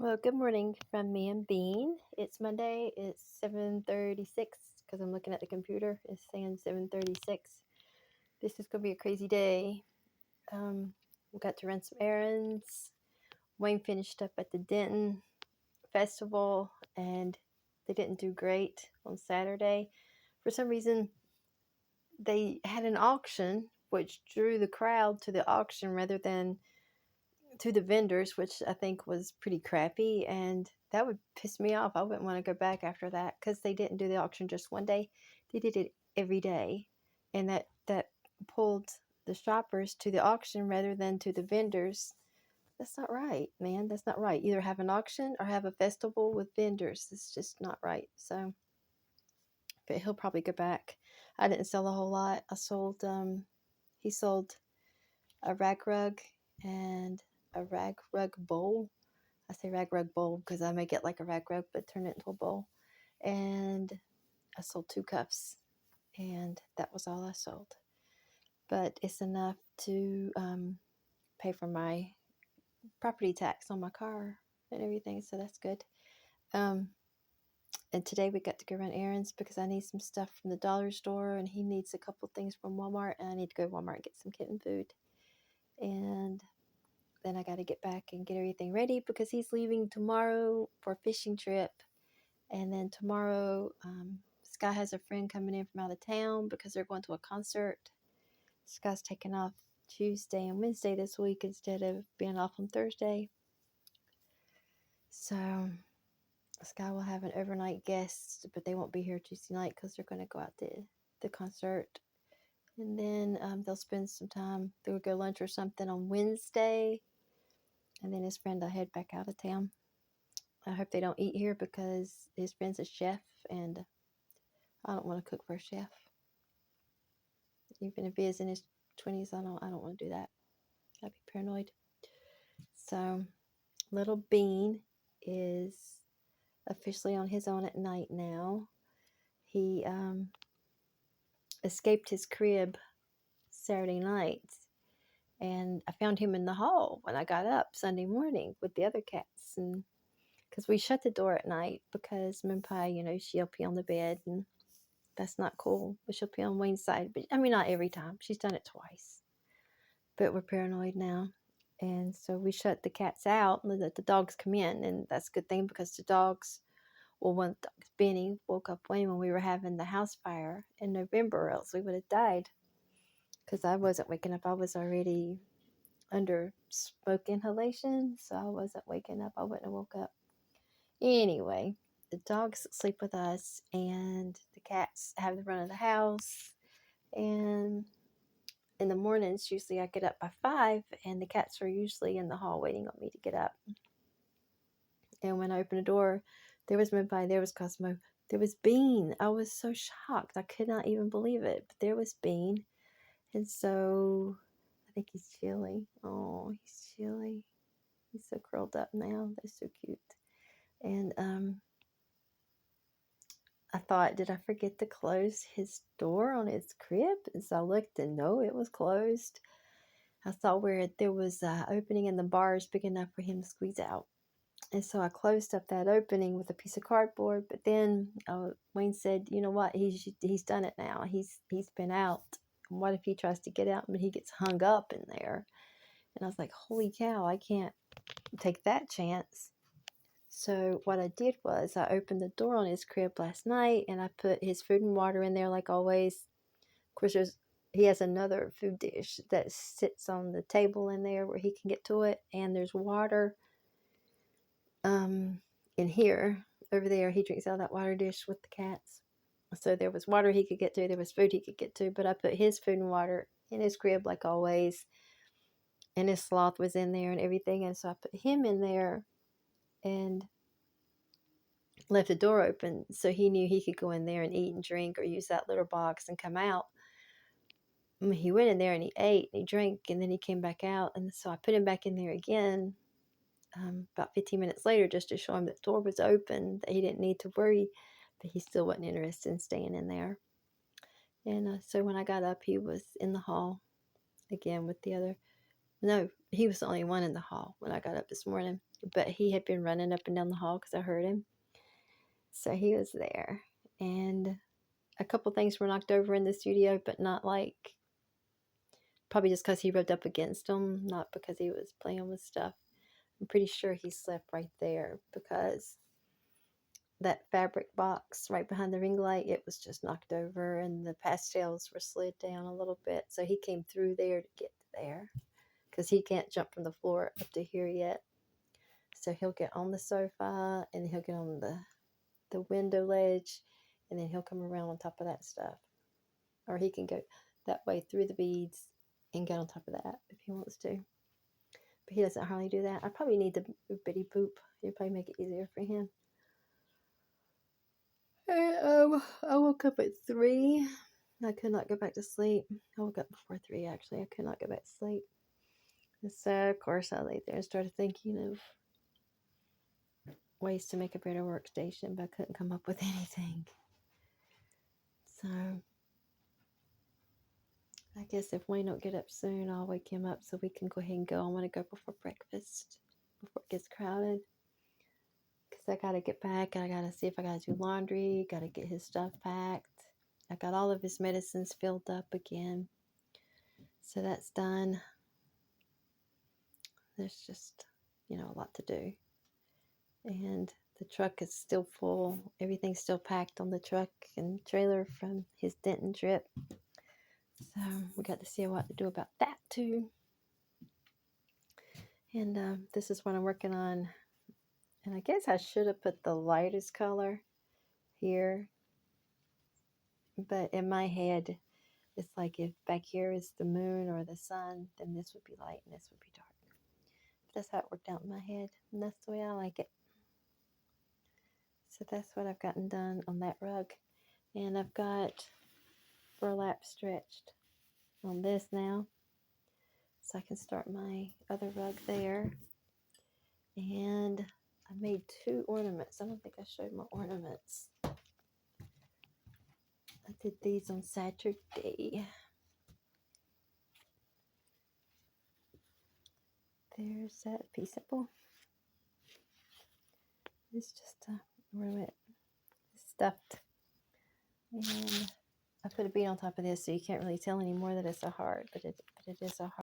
Well, good morning from me and Bean. It's Monday. It's 7:36 because I'm looking at the computer. It's saying 7:36. This is going to be a crazy day. We got to run some errands. Wayne finished up at the Denton Festival, and they didn't do great on Saturday. For some reason, they had an auction, which drew the crowd to the auction rather than to the vendors, which I think was pretty crappy, and that would piss me off. I wouldn't want to go back after that because they didn't do the auction just one day; they did it every day, and that pulled the shoppers to the auction rather than to the vendors. That's not right, man. That's not right. Either have an auction or have a festival with vendors. It's just not right. So, but he'll probably go back. I didn't sell a whole lot. I sold. He sold a rag rug and a rag rug bowl. I say rag rug bowl because I make it like a rag rug but turn it into a bowl. And I sold 2 cups, and that was all I sold. But it's enough to pay for my property tax on my car and everything, so that's good. And today we got to go run errands because I need some stuff from the dollar store, and he needs a couple things from Walmart, and I need to go to Walmart and get some kitten food. And then I got to get back and get everything ready because he's leaving tomorrow for a fishing trip. And then tomorrow, Sky has a friend coming in from out of town because they're going to a concert. Sky's taking off Tuesday and Wednesday this week instead of being off on Thursday. So Sky will have an overnight guest, but they won't be here Tuesday night because they're going to go out to the concert. And then they'll spend some time. They'll go lunch or something on Wednesday. And then his friend will head back out of town. I hope they don't eat here because his friend's a chef, and I don't want to cook for a chef. Even if he is in his 20s, I don't want to do that. I'd be paranoid. So, little Bean is officially on his own at night now. He escaped his crib Saturday night, and I found him in the hall when I got up Sunday morning with the other cats, and because we shut the door at night because Minpie, she'll pee on the bed, and that's not cool. But she'll pee on Wayne's side, but I mean not every time. She's done it twice. But we're paranoid now. And so we shut the cats out and let the dogs come in. And that's a good thing because the dogs, well, one dog, Benny, woke up Wayne when we were having the house fire in November, or else we would have died. Because I wasn't waking up. I was already under smoke inhalation. So I wasn't waking up. I wouldn't have woke up. Anyway, the dogs sleep with us and the cats have the run of the house. And in the mornings, usually I get up by 5, and the cats are usually in the hall waiting on me to get up. And when I opened the door, there was Midbye, there was Cosmo, there was Bean. I was so shocked. I could not even believe it. But there was Bean. And so I think he's chilly. Oh, he's chilly. He's so curled up now. They're so cute. And I thought, did I forget to close his door on his crib? And so I looked, and no, it was closed. I saw where there was an opening in the bars big enough for him to squeeze out. And so I closed up that opening with a piece of cardboard. But then Wayne said, you know what? He's done it now. He's been out. And what if he tries to get out, but he gets hung up in there? And I was like, holy cow, I can't take that chance. So what I did was I opened the door on his crib last night, and I put his food and water in there like always. Of course, he has another food dish that sits on the table in there where he can get to it, and there's water in here. Over there, he drinks out of that water dish with the cats. So there was water he could get to, there was food he could get to, but I put his food and water in his crib like always, and his sloth was in there and everything, and so I put him in there and left the door open so he knew he could go in there and eat and drink or use that litter box and come out. He went in there and he ate and he drank, and then he came back out, and so I put him back in there again about 15 minutes later just to show him that the door was open, that he didn't need to worry, but he still wasn't interested in staying in there. And so when I got up, he was in the hall again with the other. No, he was the only one in the hall when I got up this morning. but he had been running up and down the hall because I heard him. So he was there, and a couple things were knocked over in the studio, but not like, probably just because he rubbed up against them, not because he was playing with stuff. I'm pretty sure he slept right there because that fabric box right behind the ring light, it was just knocked over, and the pastels were slid down a little bit. So he came through there to get to there because he can't jump from the floor up to here yet. So he'll get on the sofa, and he'll get on the window ledge, and then he'll come around on top of that stuff. Or he can go that way through the beads and get on top of that if he wants to. But he doesn't hardly do that. I probably need the bitty boop. It'd probably make it easier for him. And, I woke up at 3. I could not go back to sleep. I woke up before 3, actually. I could not go back to sleep. And so, of course, I laid there and started thinking of ways to make a better workstation, but I couldn't come up with anything. So, I guess if Wayne don't get up soon, I'll wake him up so we can go ahead and go. I want to go before breakfast, before it gets crowded. Because I got to get back, and I got to see if I got to do laundry, got to get his stuff packed. I got all of his medicines filled up again. So that's done. There's just, a lot to do. And the truck is still full. Everything's still packed on the truck and trailer from his Denton trip. So we got to see what to do about that too. And this is what I'm working on. And I guess I should have put the lightest color here. But in my head, it's like if back here is the moon or the sun, then this would be light and this would be dark. But that's how it worked out in my head. And that's the way I like it. So that's what I've gotten done on that rug. And I've got burlap stretched on this now. So I can start my other rug there. And I made 2 ornaments. I don't think I showed my ornaments. I did these on Saturday. There's that peaceable. It's just a ornament. It's stuffed. And I put a bead on top of this, so you can't really tell anymore that it's a heart, but it is a heart.